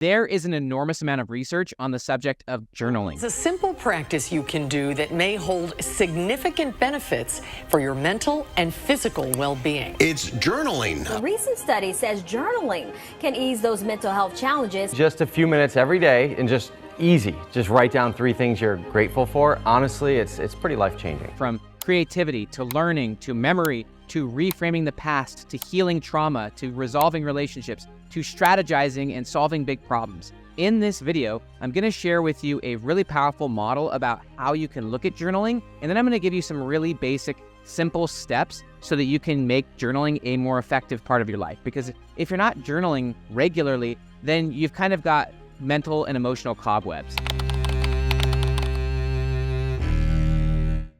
There is an enormous amount of research on the subject of journaling. It's a simple practice you can do that may hold significant benefits for your mental and physical well-being. It's journaling. A recent study says journaling can ease those mental health challenges. Just a few minutes every day and just easy. Just write down 3 things you're grateful for. Honestly, it's pretty life-changing. From creativity to learning to memory to reframing the past to healing trauma to resolving relationships to strategizing and solving big problems. In this video, I'm going to share with you a really powerful model about how you can look at journaling, and then I'm going to give you some really basic, simple steps so that you can make journaling a more effective part of your life. Because if you're not journaling regularly, then you've kind of got mental and emotional cobwebs.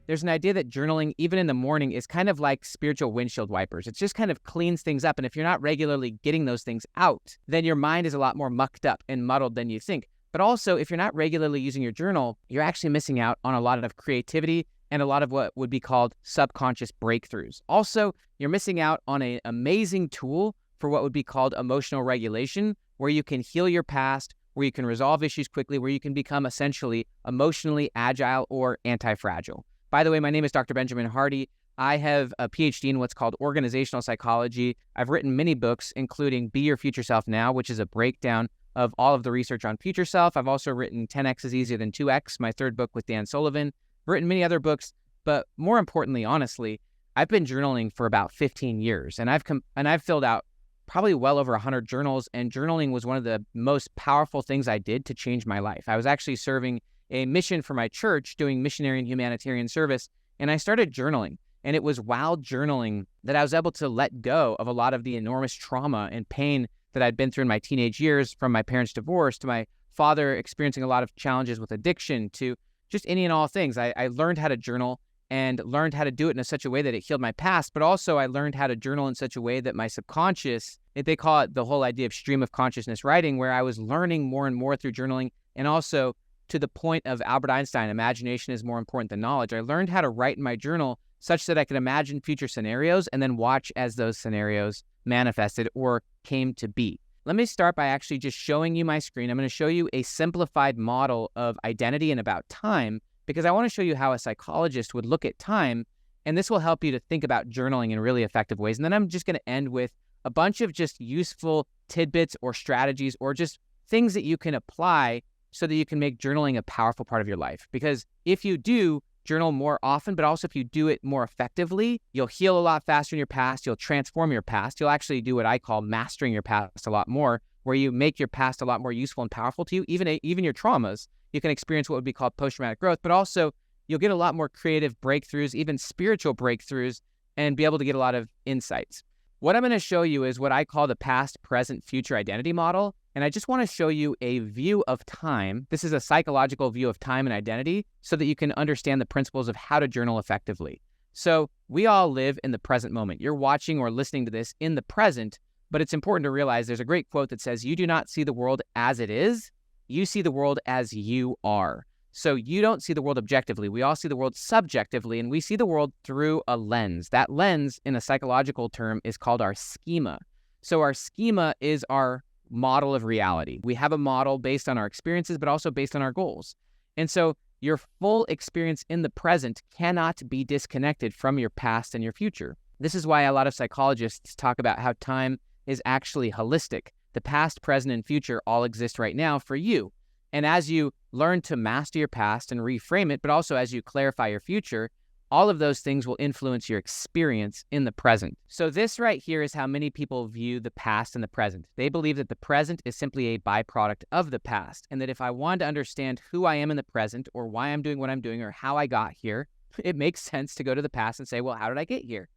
There's an idea that journaling, even in the morning, is kind of like spiritual windshield wipers. It just kind of cleans things up. And if you're not regularly getting those things out, then your mind is a lot more mucked up and muddled than you think. But also, if you're not regularly using your journal, you're actually missing out on a lot of creativity and a lot of what would be called subconscious breakthroughs. Also, you're missing out on an amazing tool for what would be called emotional regulation, where you can heal your past, where you can resolve issues quickly, where you can become essentially emotionally agile or anti-fragile. By the way, my name is Dr. Benjamin Hardy. I have a PhD in what's called organizational psychology. I've written many books, including Be Your Future Self Now, which is a breakdown of all of the research on future self. I've also written 10X is Easier Than 2X, my third book with Dan Sullivan. I've written many other books, but more importantly, honestly, I've been journaling for about 15 years, and I've filled out probably well over 100 journals, and journaling was one of the most powerful things I did to change my life. I was actually serving a mission for my church doing missionary and humanitarian service, and I started journaling. And it was while journaling that I was able to let go of a lot of the enormous trauma and pain that I'd been through in my teenage years, from my parents' divorce to my father experiencing a lot of challenges with addiction to just any and all things. I learned how to journal and learned how to do it in such a way that it healed my past, but also I learned how to journal in such a way that my subconscious, they call it the whole idea of stream of consciousness writing, where I was learning more and more through journaling. And also, to the point of Albert Einstein, imagination is more important than knowledge. I learned how to write in my journal such that I could imagine future scenarios and then watch as those scenarios manifested or came to be. Let me start by actually just showing you my screen. I'm going to show you a simplified model of identity and about time, because I want to show you how a psychologist would look at time, and this will help you to think about journaling in really effective ways. And then I'm just going to end with a bunch of just useful tidbits or strategies or just things that you can apply so that you can make journaling a powerful part of your life. Because if you do journal more often, but also if you do it more effectively, you'll heal a lot faster in your past, you'll transform your past, you'll actually do what I call mastering your past a lot more, where you make your past a lot more useful and powerful to you, even your traumas. You can experience what would be called post-traumatic growth, but also you'll get a lot more creative breakthroughs, even spiritual breakthroughs, and be able to get a lot of insights. What I'm going to show you is what I call the past, present, future identity model. And I just want to show you a view of time. This is a psychological view of time and identity so that you can understand the principles of how to journal effectively. So we all live in the present moment. You're watching or listening to this in the present, but it's important to realize there's a great quote that says, "You do not see the world as it is, you see the world as you are." So you don't see the world objectively. We all see the world subjectively, and we see the world through a lens. That lens, in a psychological term, is called our schema. So our schema is our model of reality. We have a model based on our experiences, but also based on our goals. And so your full experience in the present cannot be disconnected from your past and your future. This is why a lot of psychologists talk about how time is actually holistic. The past, present, and future all exist right now for you. And as you learn to master your past and reframe it, but also as you clarify your future, all of those things will influence your experience in the present. So this right here is how many people view the past and the present. They believe that the present is simply a byproduct of the past, and that if I wanted to understand who I am in the present or why I'm doing what I'm doing or how I got here, it makes sense to go to the past and say, well, how did I get here?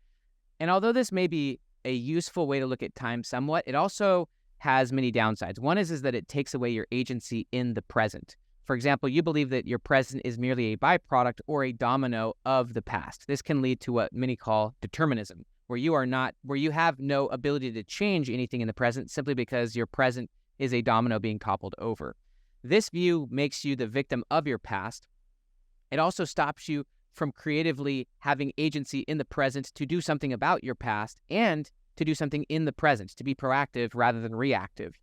And although this may be a useful way to look at time somewhat, it also has many downsides. One is that it takes away your agency in the present. For example, you believe that your present is merely a byproduct or a domino of the past. This can lead to what many call determinism, where you have no ability to change anything in the present simply because your present is a domino being toppled over. This view makes you the victim of your past. It also stops you from creatively having agency in the present to do something about your past and to do something in the present, to be proactive rather than reactive.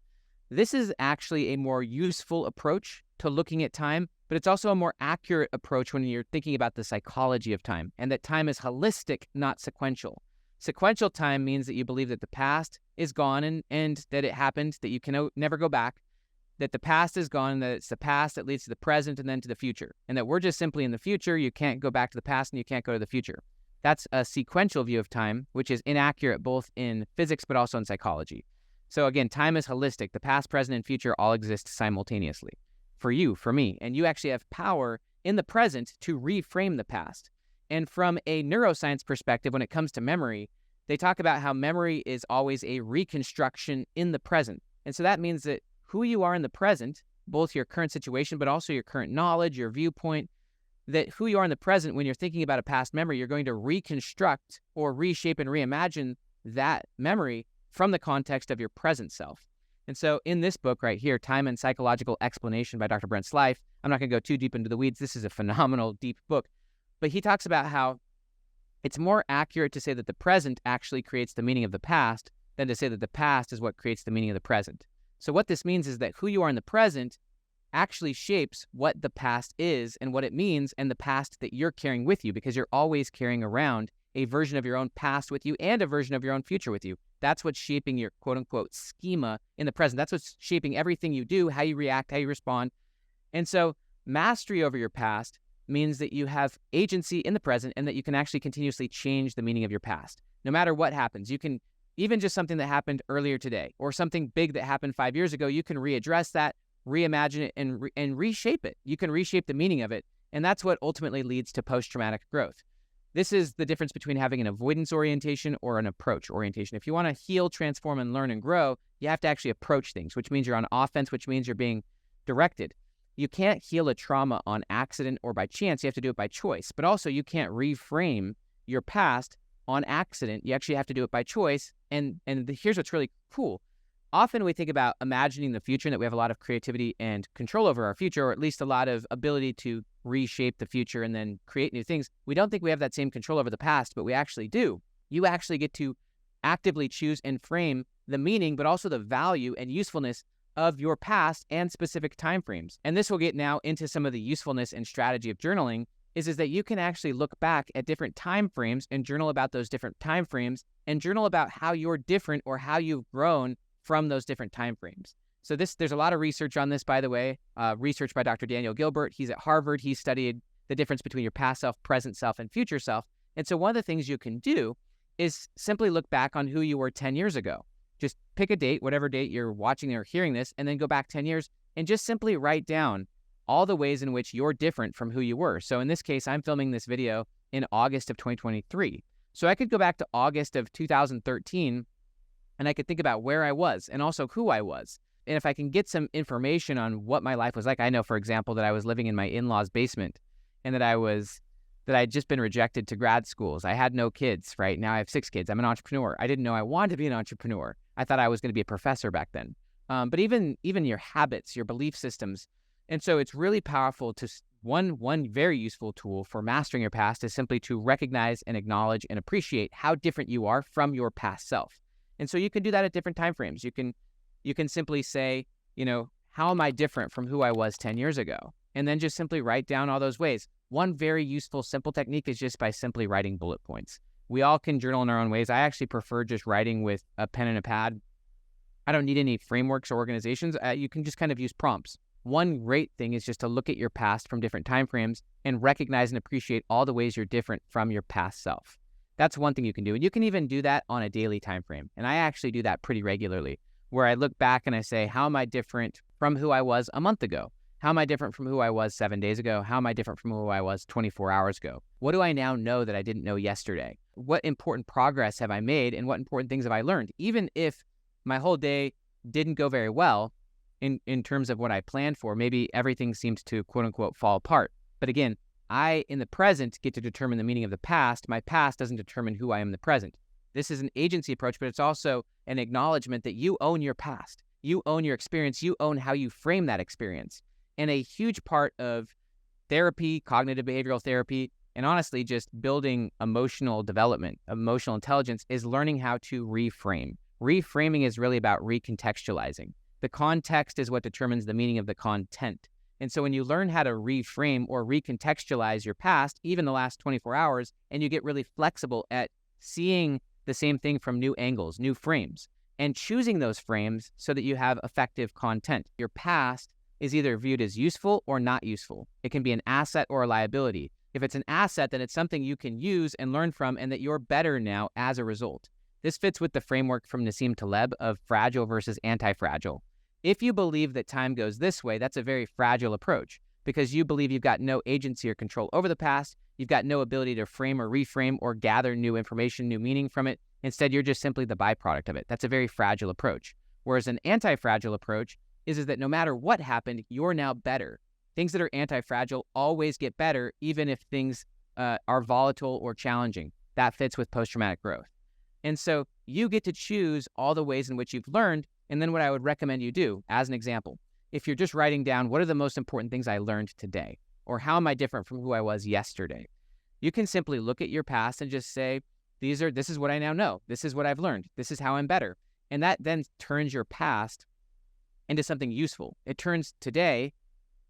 This is actually a more useful approach to looking at time, but it's also a more accurate approach when you're thinking about the psychology of time, and that time is holistic, not sequential. Sequential time means that you believe that the past is gone and that it happened, that you can never go back, that the past is gone, and that it's the past that leads to the present and then to the future, and that we're just simply in the future. You can't go back to the past and you can't go to the future. That's a sequential view of time, which is inaccurate both in physics but also in psychology. So again, time is holistic. The past, present, and future all exist simultaneously for you, for me, and you actually have power in the present to reframe the past. And from a neuroscience perspective, when it comes to memory, they talk about how memory is always a reconstruction in the present. And so that means that who you are in the present, both your current situation, but also your current knowledge, your viewpoint, that who you are in the present, when you're thinking about a past memory, you're going to reconstruct or reshape and reimagine that memory from the context of your present self. And so in this book right here, Time and Psychological Explanation by Dr. Brent Slife, I'm not going to go too deep into the weeds. This is a phenomenal, deep book. But he talks about how it's more accurate to say that the present actually creates the meaning of the past than to say that the past is what creates the meaning of the present. So what this means is that who you are in the present actually shapes what the past is and what it means and the past that you're carrying with you, because you're always carrying around a version of your own past with you and a version of your own future with you. That's what's shaping your quote-unquote schema in the present. That's what's shaping everything you do, how you react, how you respond. And so mastery over your past means that you have agency in the present and that you can actually continuously change the meaning of your past. No matter what happens, you can, even just something that happened earlier today or something big that happened 5 years ago, you can readdress that, reimagine it, and reshape it. You can reshape the meaning of it. And that's what ultimately leads to post-traumatic growth. This is the difference between having an avoidance orientation or an approach orientation. If you want to heal, transform, and learn and grow, you have to actually approach things, which means you're on offense, which means you're being directed. You can't heal a trauma on accident or by chance. You have to do it by choice. But also, you can't reframe your past on accident. You actually have to do it by choice. And here's what's really cool. Often we think about imagining the future and that we have a lot of creativity and control over our future, or at least a lot of ability to reshape the future and then create new things. We don't think we have that same control over the past, but we actually do. You actually get to actively choose and frame the meaning, but also the value and usefulness of your past and specific timeframes. And this will get now into some of the usefulness and strategy of journaling, is that you can actually look back at different timeframes and journal about those different timeframes and journal about how you're different or how you've grown from those different timeframes. So there's a lot of research on this, by the way, research by Dr. Daniel Gilbert. He's at Harvard. He studied the difference between your past self, present self, and future self. And so one of the things you can do is simply look back on who you were 10 years ago. Just pick a date, whatever date you're watching or hearing this, and then go back 10 years and just simply write down all the ways in which you're different from who you were. So in this case, I'm filming this video in August of 2023. So I could go back to August of 2013 and I could think about where I was and also who I was. And if I can get some information on what my life was like, I know, for example, that I was living in my in-laws' basement and that I'd just been rejected to grad schools. I had no kids, right? Now I have 6 kids. I'm an entrepreneur. I didn't know I wanted to be an entrepreneur. I thought I was going to be a professor back then. But even your habits, your belief systems. And so it's really powerful to, one very useful tool for mastering your past is simply to recognize and acknowledge and appreciate how different you are from your past self. And so you can do that at different time frames. You can simply say, how am I different from who I was 10 years ago? And then just simply write down all those ways. One very useful, simple technique is just by simply writing bullet points. We all can journal in our own ways. I actually prefer just writing with a pen and a pad. I don't need any frameworks or organizations. You can just kind of use prompts. One great thing is just to look at your past from different time frames and recognize and appreciate all the ways you're different from your past self. That's one thing you can do. And you can even do that on a daily time frame. And I actually do that pretty regularly, where I look back and I say, how am I different from who I was a month ago? How am I different from who I was 7 days ago? How am I different from who I was 24 hours ago? What do I now know that I didn't know yesterday? What important progress have I made and what important things have I learned? Even if my whole day didn't go very well in terms of what I planned for, maybe everything seemed to quote unquote fall apart. But again, I, in the present, get to determine the meaning of the past. My past doesn't determine who I am in the present. This is an agency approach, but it's also an acknowledgement that you own your past. You own your experience. You own how you frame that experience. And a huge part of therapy, cognitive behavioral therapy, and honestly, just building emotional development, emotional intelligence is learning how to reframe. Reframing is really about recontextualizing. The context is what determines the meaning of the content. And so when you learn how to reframe or recontextualize your past, even the last 24 hours, and you get really flexible at seeing the same thing from new angles, new frames, and choosing those frames so that you have effective content. Your past is either viewed as useful or not useful. It can be an asset or a liability. If it's an asset, then it's something you can use and learn from, and that you're better now as a result. This fits with the framework from Nassim Taleb of fragile versus anti-fragile. If you believe that time goes this way, that's a very fragile approach, because you believe you've got no agency or control over the past, you've got no ability to frame or reframe or gather new information, new meaning from it. Instead, you're just simply the byproduct of it. That's a very fragile approach. Whereas an anti-fragile approach is that no matter what happened, you're now better. Things that are anti-fragile always get better, even if things are volatile or challenging. That fits with post-traumatic growth. And so you get to choose all the ways in which you've learned. And then what I would recommend you do, as an example, if you're just writing down what are the most important things I learned today, or how am I different from who I was yesterday, you can simply look at your past and just say, this is what I now know. This is what I've learned. This is how I'm better. And that then turns your past into something useful. It turns today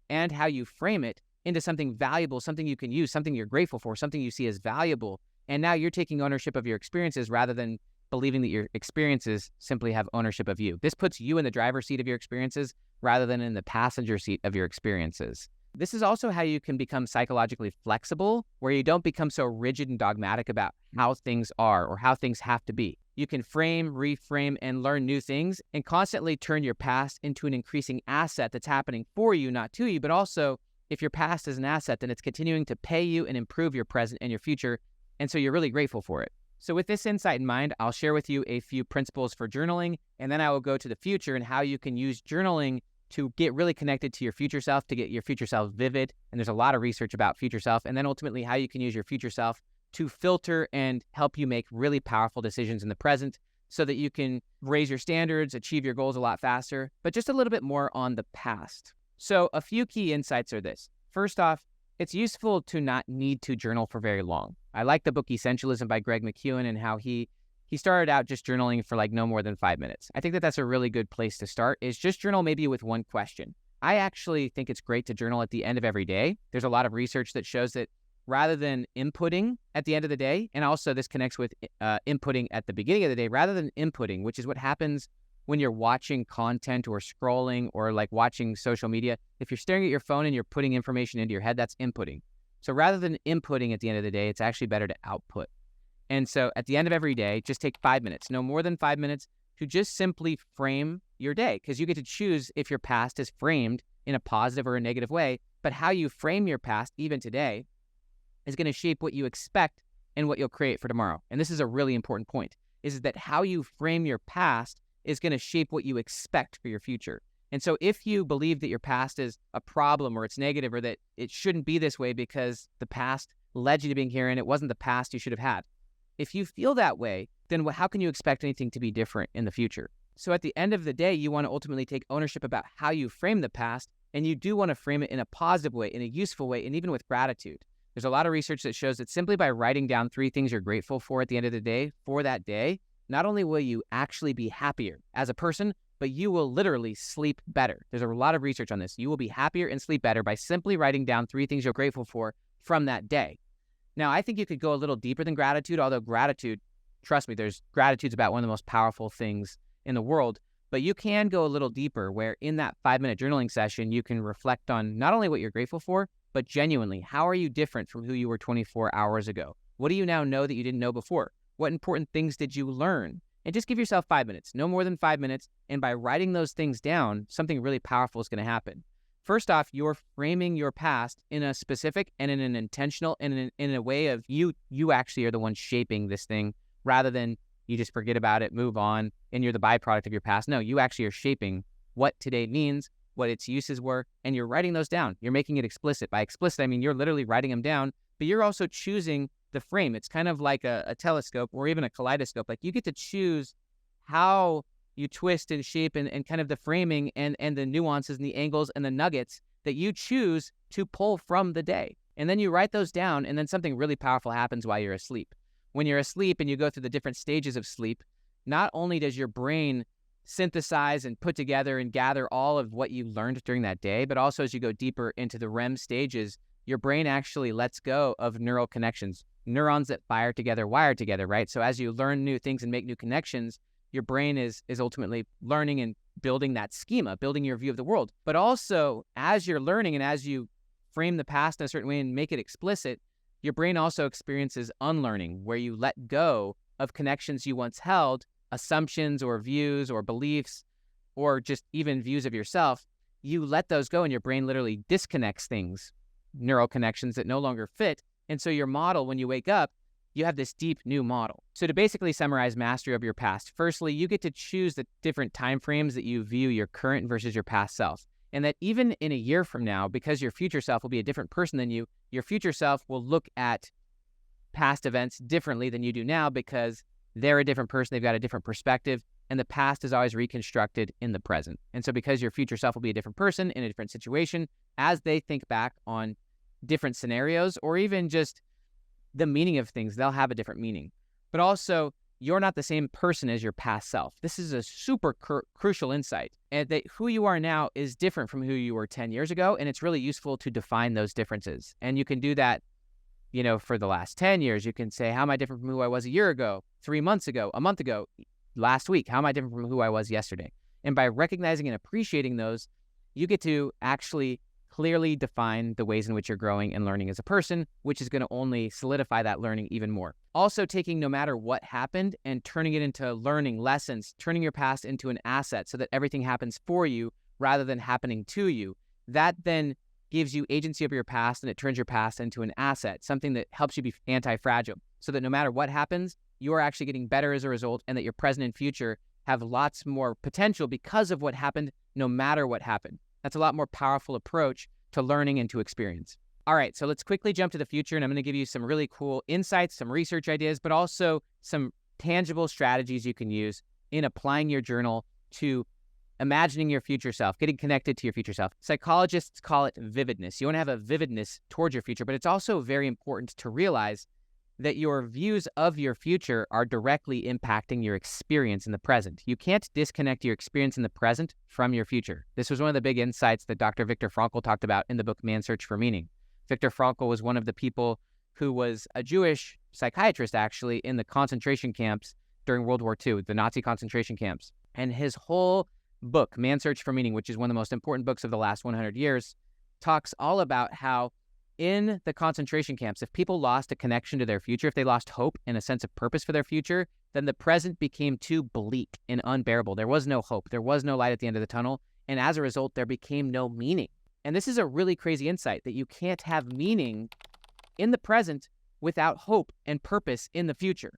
and how you frame it into something valuable, something you can use, something you're grateful for, something you see as valuable. And now you're taking ownership of your experiences rather than believing that your experiences simply have ownership of you. This puts you in the driver's seat of your experiences rather than in the passenger seat of your experiences. This is also how you can become psychologically flexible, where you don't become so rigid and dogmatic about how things are or how things have to be. You can frame, reframe, and learn new things and constantly turn your past into an increasing asset that's happening for you, not to you. But also, if your past is an asset, then it's continuing to pay you and improve your present and your future. And so you're really grateful for it. So with this insight in mind, I'll share with you a few principles for journaling, and then I will go to the future and how you can use journaling to get really connected to your future self, to get your future self vivid. And there's a lot of research about future self. And then ultimately how you can use your future self to filter and help you make really powerful decisions in the present so that you can raise your standards, achieve your goals a lot faster, but just a little bit more on the past. So a few key insights are this. First off, it's useful to not need to journal for very long. I like the book Essentialism by Greg McKeown and how he started out just journaling for like no more than 5 minutes. I think that that's a really good place to start, is just journal maybe with one question. I actually think it's great to journal at the end of every day. There's a lot of research that shows that rather than inputting at the end of the day, and also this connects with inputting at the beginning of the day, rather than inputting, which is what happens when you're watching content or scrolling or like watching social media. If you're staring at your phone and you're putting information into your head, that's inputting. So rather than inputting at the end of the day, it's actually better to output. And so at the end of every day, just take 5 minutes, no more than 5 minutes, to just simply frame your day, because you get to choose if your past is framed in a positive or a negative way. But how you frame your past, even today, is going to shape what you expect and what you'll create for tomorrow. And this is a really important point, is that how you frame your past is going to shape what you expect for your future. And so if you believe that your past is a problem or it's negative or that it shouldn't be this way because the past led you to being here and it wasn't the past you should have had, if you feel that way, then how can you expect anything to be different in the future? So at the end of the day, you want to ultimately take ownership about how you frame the past, and you do want to frame it in a positive way, in a useful way, and even with gratitude. There's a lot of research that shows that simply by writing down 3 things you're grateful for at the end of the day for that day, not only will you actually be happier as a person, but you will literally sleep better. There's a lot of research on this. You will be happier and sleep better by simply writing down 3 things you're grateful for from that day. Now, I think you could go a little deeper than gratitude, although gratitude, trust me, gratitude's about one of the most powerful things in the world, but you can go a little deeper where in that 5-minute journaling session, you can reflect on not only what you're grateful for, but genuinely, how are you different from who you were 24 hours ago? What do you now know that you didn't know before? What important things did you learn? And just give yourself 5 minutes, no more than 5 minutes. And by writing those things down, something really powerful is going to happen. First off, you're framing your past in a specific and in an intentional and in a way of you actually are the one shaping this thing rather than you just forget about it, move on, and you're the byproduct of your past. No, you actually are shaping what today means, what its uses were, and you're writing those down. You're making it explicit. By explicit, I mean you're literally writing them down, but you're also choosing the frame. It's kind of like a telescope or even a kaleidoscope. Like you get to choose how you twist and shape and kind of the framing and the nuances and the angles and the nuggets that you choose to pull from the day. And then you write those down, and then something really powerful happens while you're asleep. When you're asleep and you go through the different stages of sleep, not only does your brain synthesize and put together and gather all of what you learned during that day. But also as you go deeper into the REM stages, your brain actually lets go of neural connections, neurons that fire together, wire together, right? So as you learn new things and make new connections, your brain is ultimately learning and building that schema, building your view of the world. But also as you're learning and as you frame the past in a certain way and make it explicit, your brain also experiences unlearning, where you let go of connections you once held, assumptions or views or beliefs, or just even views of yourself. You let those go and your brain literally disconnects things, neural connections that no longer fit. And so your model, when you wake up, you have this deep new model. So to basically summarize mastery of your past, firstly, you get to choose the different time frames that you view your current versus your past self. And that even in a year from now, because your future self will be a different person than you, your future self will look at past events differently than you do now because they're a different person, they've got a different perspective, and the past is always reconstructed in the present. And so because your future self will be a different person in a different situation, as they think back on different scenarios or even just the meaning of things, they'll have a different meaning. But also, you're not the same person as your past self. This is a super crucial insight, and that who you are now is different from who you were 10 years ago, and it's really useful to define those differences. And you can do that, for the last 10 years. You can say, how am I different from who I was a year ago, 3 months ago, a month ago, last week? How am I different from who I was yesterday? And by recognizing and appreciating those, you get to actually clearly define the ways in which you're growing and learning as a person, which is going to only solidify that learning even more. Also taking no matter what happened and turning it into learning lessons, turning your past into an asset so that everything happens for you rather than happening to you. That then gives you agency over your past, and it turns your past into an asset, something that helps you be anti-fragile, so that no matter what happens, you are actually getting better as a result, and that your present and future have lots more potential because of what happened, no matter what happened. That's a lot more powerful approach to learning and to experience. All right, so let's quickly jump to the future, and I'm going to give you some really cool insights, some research ideas, but also some tangible strategies you can use in applying your journal to imagining your future self, getting connected to your future self. Psychologists call it vividness. You want to have a vividness towards your future, but it's also very important to realize that your views of your future are directly impacting your experience in the present. You can't disconnect your experience in the present from your future. This was one of the big insights that Dr. Viktor Frankl talked about in the book Man's Search for Meaning. Viktor Frankl was one of the people who was a Jewish psychiatrist, actually, in the concentration camps during World War II, the Nazi concentration camps. And his whole book, Man's Search for Meaning, which is one of the most important books of the last 100 years, talks all about how in the concentration camps, if people lost a connection to their future, if they lost hope and a sense of purpose for their future, then the present became too bleak and unbearable. There was no hope. There was no light at the end of the tunnel. And as a result, there became no meaning. And this is a really crazy insight, that you can't have meaning in the present without hope and purpose in the future.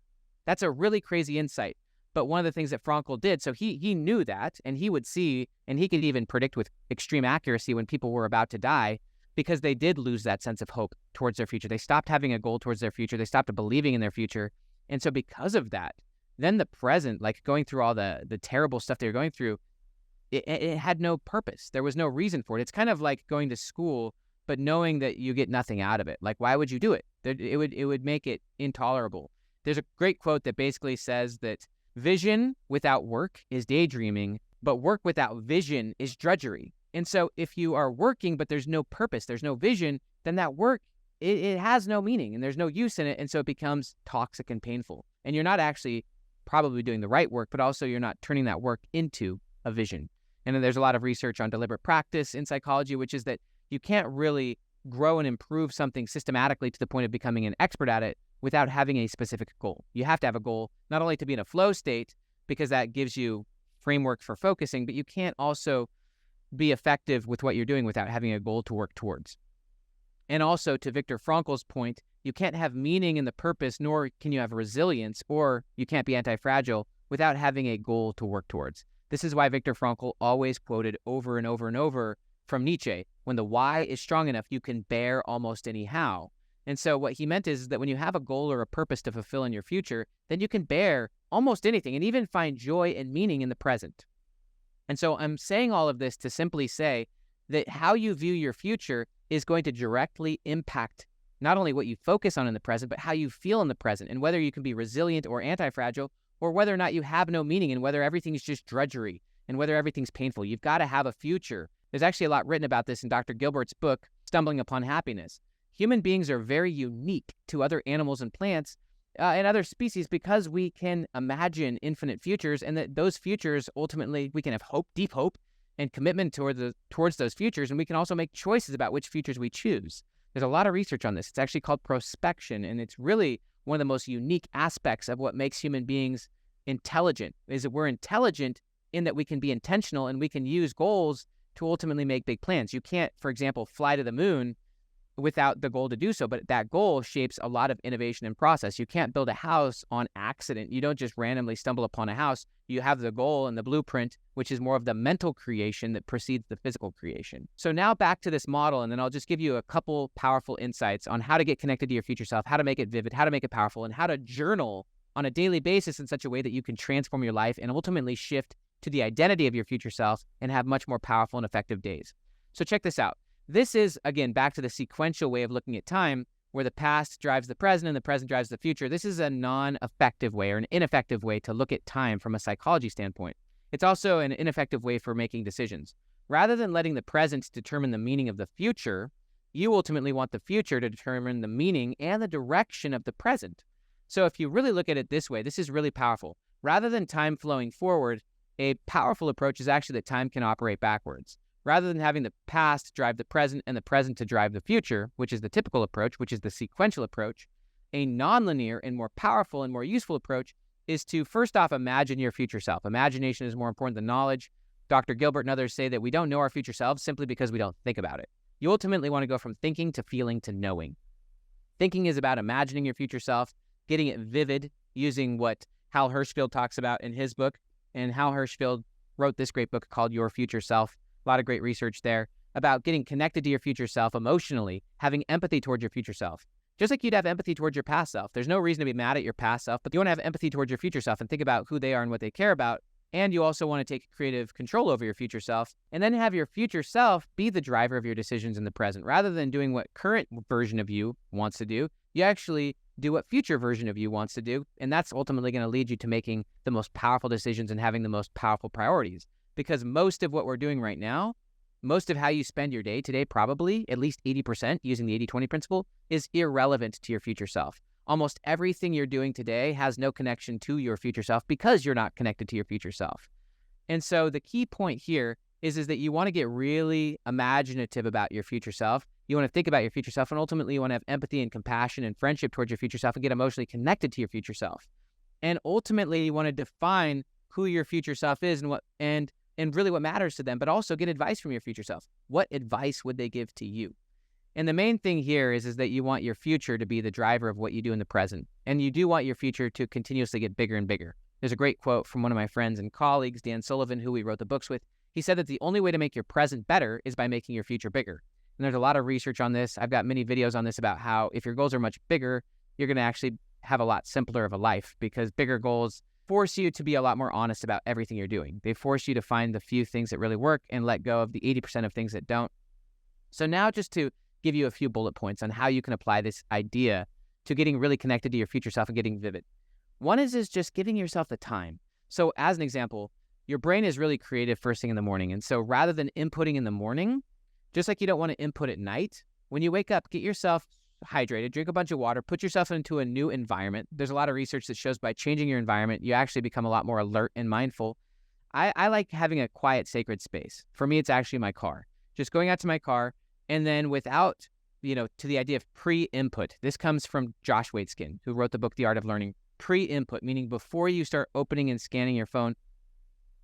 That's a really crazy insight. But one of the things that Frankl did, so he knew that, and he would see, and he could even predict with extreme accuracy when people were about to die, because they did lose that sense of hope towards their future. They stopped having a goal towards their future. They stopped believing in their future. And so because of that, then the present, like going through all the terrible stuff they were going through, it had no purpose. There was no reason for it. It's kind of like going to school, but knowing that you get nothing out of it. Like, why would you do it? It would make it intolerable. There's a great quote that basically says that vision without work is daydreaming, but work without vision is drudgery. And so if you are working, but there's no purpose, there's no vision, then that work, it has no meaning and there's no use in it. And so it becomes toxic and painful. And you're not actually probably doing the right work, but also you're not turning that work into a vision. And then there's a lot of research on deliberate practice in psychology, which is that you can't really grow and improve something systematically to the point of becoming an expert at it without having a specific goal. You have to have a goal, not only to be in a flow state, because that gives you framework for focusing, but you can't also be effective with what you're doing without having a goal to work towards. And also, to Viktor Frankl's point, you can't have meaning in the purpose, nor can you have resilience, or you can't be anti-fragile without having a goal to work towards. This is why Viktor Frankl always quoted over and over and over from Nietzsche, when the why is strong enough, you can bear almost any how. And so what he meant is that when you have a goal or a purpose to fulfill in your future, then you can bear almost anything and even find joy and meaning in the present. And so I'm saying all of this to simply say that how you view your future is going to directly impact not only what you focus on in the present, but how you feel in the present, and whether you can be resilient or anti-fragile, or whether or not you have no meaning and whether everything's just drudgery and whether everything's painful. You've got to have a future. There's actually a lot written about this in Dr. Gilbert's book, Stumbling Upon Happiness. Human beings are very unique to other animals and plants and other species because we can imagine infinite futures, and that those futures ultimately we can have hope, deep hope, and commitment towards those futures, and we can also make choices about which futures we choose. There's a lot of research on this. It's actually called prospection, and it's really one of the most unique aspects of what makes human beings intelligent, is that we're intelligent in that we can be intentional and we can use goals to ultimately make big plans. You can't, for example, fly to the moon without the goal to do so, but that goal shapes a lot of innovation and process. You can't build a house on accident. You don't just randomly stumble upon a house. You have the goal and the blueprint, which is more of the mental creation that precedes the physical creation. So now back to this model, and then I'll just give you a couple powerful insights on how to get connected to your future self, how to make it vivid, how to make it powerful, and how to journal on a daily basis in such a way that you can transform your life and ultimately shift to the identity of your future self and have much more powerful and effective days. So check this out. This is, again, back to the sequential way of looking at time, where the past drives the present and the present drives the future. This is a non-effective way or an ineffective way to look at time from a psychology standpoint. It's also an ineffective way for making decisions. Rather than letting the present determine the meaning of the future, you ultimately want the future to determine the meaning and the direction of the present. So if you really look at it this way, this is really powerful. Rather than time flowing forward, a powerful approach is actually that time can operate backwards. Rather than having the past drive the present and the present to drive the future, which is the typical approach, which is the sequential approach, a nonlinear and more powerful and more useful approach is to first off imagine your future self. Imagination is more important than knowledge. Dr. Gilbert and others say that we don't know our future selves simply because we don't think about it. You ultimately want to go from thinking to feeling to knowing. Thinking is about imagining your future self, getting it vivid, using what Hal Hershfield talks about in his book. And Hal Hershfield wrote this great book called Your Future Self. A lot of great research there about getting connected to your future self emotionally, having empathy towards your future self. Just like you'd have empathy towards your past self. There's no reason to be mad at your past self, but you want to have empathy towards your future self and think about who they are and what they care about. And you also want to take creative control over your future self, and then have your future self be the driver of your decisions in the present. Rather than doing what current version of you wants to do, you actually do what future version of you wants to do. And that's ultimately going to lead you to making the most powerful decisions and having the most powerful priorities. Because most of what we're doing right now, most of how you spend your day today, probably at least 80% using the 80-20 principle, is irrelevant to your future self. Almost everything you're doing today has no connection to your future self because you're not connected to your future self. And so the key point here is that you want to get really imaginative about your future self. You want to think about your future self, and ultimately you want to have empathy and compassion and friendship towards your future self and get emotionally connected to your future self. And ultimately you want to define who your future self is and really what matters to them, but also get advice from your future self. What advice would they give to you? And the main thing here is that you want your future to be the driver of what you do in the present. And you do want your future to continuously get bigger and bigger. There's a great quote from one of my friends and colleagues, Dan Sullivan, who we wrote the books with. He said that the only way to make your present better is by making your future bigger. And there's a lot of research on this. I've got many videos on this about how if your goals are much bigger, you're going to actually have a lot simpler of a life, because bigger goals force you to be a lot more honest about everything you're doing. They force you to find the few things that really work and let go of the 80% of things that don't. So now, just to give you a few bullet points on how you can apply this idea to getting really connected to your future self and getting vivid. One is just giving yourself the time. So as an example, your brain is really creative first thing in the morning. And so rather than inputting in the morning, just like you don't want to input at night, when you wake up, get yourself hydrated, drink a bunch of water, put yourself into a new environment. There's a lot of research that shows by changing your environment, you actually become a lot more alert and mindful. I like having a quiet, sacred space. For me, it's actually my car. Just going out to my car, and then without, to the idea of pre-input. This comes from Josh Waitzkin, who wrote the book, The Art of Learning. Pre-input, meaning before you start opening and scanning your phone.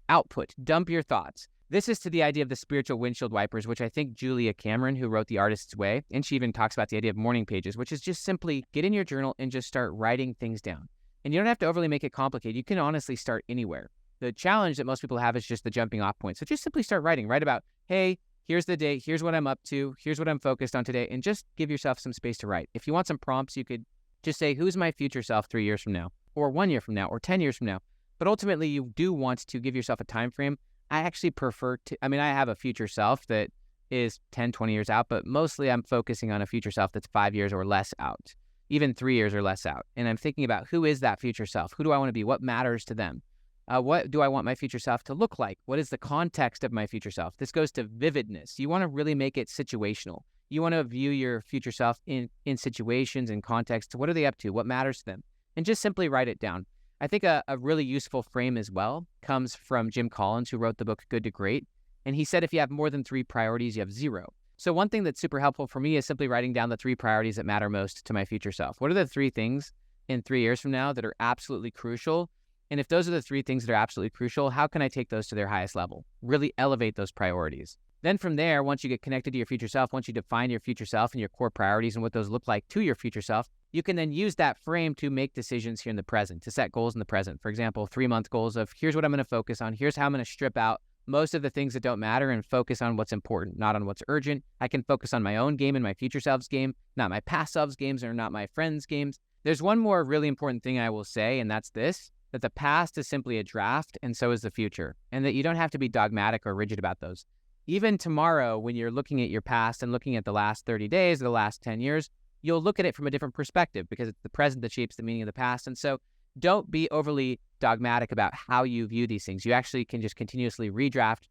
Output, dump your thoughts. This is to the idea of the spiritual windshield wipers, which I think Julia Cameron, who wrote The Artist's Way, and she even talks about the idea of morning pages, which is just simply get in your journal and just start writing things down. And you don't have to overly make it complicated. You can honestly start anywhere. The challenge that most people have is just the jumping off point. So just simply start writing. Write about, hey, here's the day, here's what I'm up to, here's what I'm focused on today, and just give yourself some space to write. If you want some prompts, you could just say, who's my future self 3 years from now, or 1 year from now, or 10 years from now. But ultimately, you do want to give yourself a time frame. I actually prefer to, I have a future self that is 10, 20 years out, but mostly I'm focusing on a future self that's 5 years or less out. even 3 years or less out. And I'm thinking about who is that future self? Who do I want to be? What matters to them? What do I want my future self to look like? What is the context of my future self? This goes to vividness. You want to really make it situational. You want to view your future self in situations and contexts. What are they up to? What matters to them? And just simply write it down. I think a really useful frame as well comes from Jim Collins, who wrote the book Good to Great. And he said if you have more than 3 priorities, you have 0. So one thing that's super helpful for me is simply writing down the 3 priorities that matter most to my future self. What are the 3 things in 3 years from now that are absolutely crucial? And if those are the 3 things that are absolutely crucial, how can I take those to their highest level? Really elevate those priorities. Then from there, once you get connected to your future self, once you define your future self and your core priorities and what those look like to your future self, you can then use that frame to make decisions here in the present, to set goals in the present. For example, 3-month goals of here's what I'm going to focus on. Here's how I'm going to strip out most of the things that don't matter and focus on what's important, not on what's urgent. I can focus on my own game and my future self's game, not my past self's games or not my friends' games. There's one more really important thing I will say, and that's this, that the past is simply a draft and so is the future, and that you don't have to be dogmatic or rigid about those. Even tomorrow, when you're looking at your past and looking at the last 30 days or the last 10 years, you'll look at it from a different perspective because it's the present that shapes the meaning of the past. And so don't be overly dogmatic about how you view these things. You actually can just continuously redraft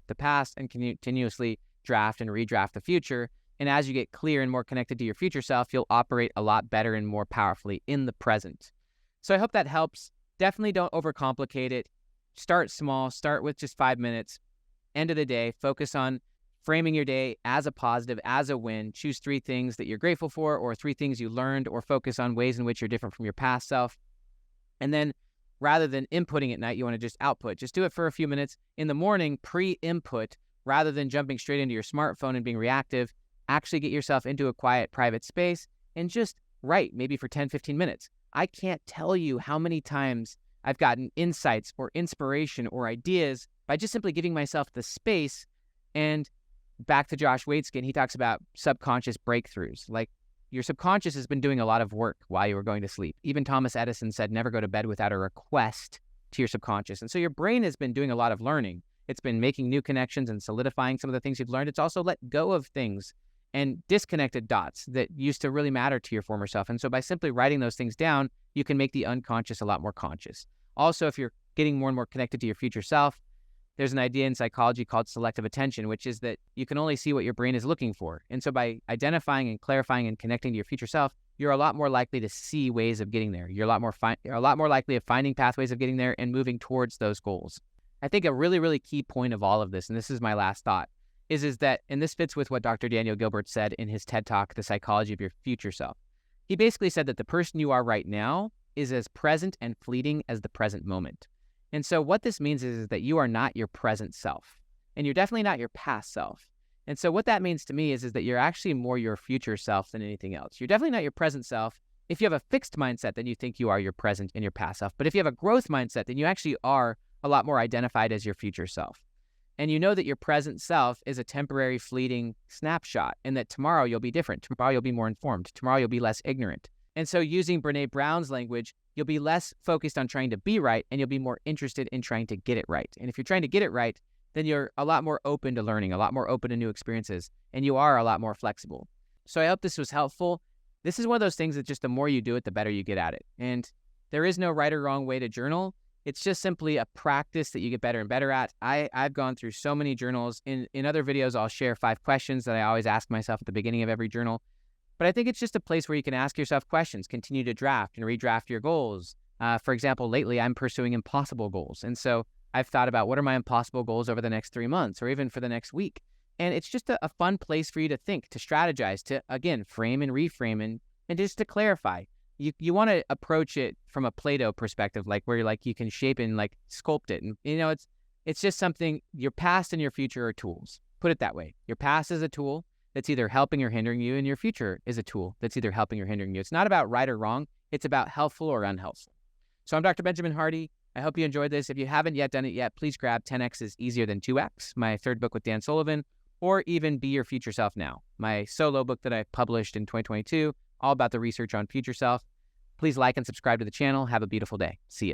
the past and continuously draft and redraft the future. And as you get clear and more connected to your future self, you'll operate a lot better and more powerfully in the present. So I hope that helps. Definitely don't overcomplicate it. Start small. Start with just 5 minutes. End of the day, focus on framing your day as a positive, as a win. Choose 3 things that you're grateful for or 3 things you learned, or focus on ways in which you're different from your past self. And then rather than inputting at night, you want to just output. Just do it for a few minutes in the morning, pre-input, rather than jumping straight into your smartphone and being reactive. Actually get yourself into a quiet, private space and just write, maybe for 10, 15 minutes. I can't tell you how many times I've gotten insights or inspiration or ideas by just simply giving myself the space. And back to Josh Waitzkin, he talks about subconscious breakthroughs. Like, your subconscious has been doing a lot of work while you were going to sleep. Even Thomas Edison said, never go to bed without a request to your subconscious. And so your brain has been doing a lot of learning. It's been making new connections and solidifying some of the things you've learned. It's also let go of things and disconnected dots that used to really matter to your former self. And so by simply writing those things down, you can make the unconscious a lot more conscious. Also, if you're getting more and more connected to your future self, there's an idea in psychology called selective attention, which is that you can only see what your brain is looking for. And so by identifying and clarifying and connecting to your future self, you're a lot more likely to see ways of getting there. You're a lot more likely of finding pathways of getting there and moving towards those goals. I think a really, really key point of all of this, and this is my last thought, is that, and this fits with what Dr. Daniel Gilbert said in his TED Talk, The Psychology of Your Future Self. He basically said that the person you are right now is as present and fleeting as the present moment. And so what this means is that you are not your present self, and you're definitely not your past self. And so what that means to me is that you're actually more your future self than anything else. You're definitely not your present self. If you have a fixed mindset, then you think you are your present and your past self. But if you have a growth mindset, then you actually are a lot more identified as your future self. And you know that your present self is a temporary, fleeting snapshot, and that tomorrow you'll be different. Tomorrow you'll be more informed. Tomorrow you'll be less ignorant. And so using Brene Brown's language, you'll be less focused on trying to be right, and you'll be more interested in trying to get it right. And if you're trying to get it right, then you're a lot more open to learning, a lot more open to new experiences, and you are a lot more flexible. So I hope this was helpful. This is one of those things that just the more you do it, the better you get at it. And there is no right or wrong way to journal. It's just simply a practice that you get better and better at. I've gone through so many journals. In other videos, I'll share 5 questions that I always ask myself at the beginning of every journal. But I think it's just a place where you can ask yourself questions, continue to draft and redraft your goals. For example, lately I'm pursuing impossible goals. And so I've thought about what are my impossible goals over the next 3 months or even for the next week. And it's just a fun place for you to think, to strategize, to, again, frame and reframe and just to clarify. You want to approach it from a Play-Doh perspective, like where you're like, you can shape and like sculpt it. And, you know, it's just something, your past and your future are tools. Put it that way. Your past is a tool that's either helping or hindering you, and your future is a tool that's either helping or hindering you. It's not about right or wrong. It's about helpful or unhelpful. So I'm Dr. Benjamin Hardy. I hope you enjoyed this. If you haven't yet done it yet, please grab 10X is Easier Than 2X, my 3rd book with Dan Sullivan, or even Be Your Future Self Now, my solo book that I published in 2022, all about the research on future self. Please like and subscribe to the channel. Have a beautiful day. See you.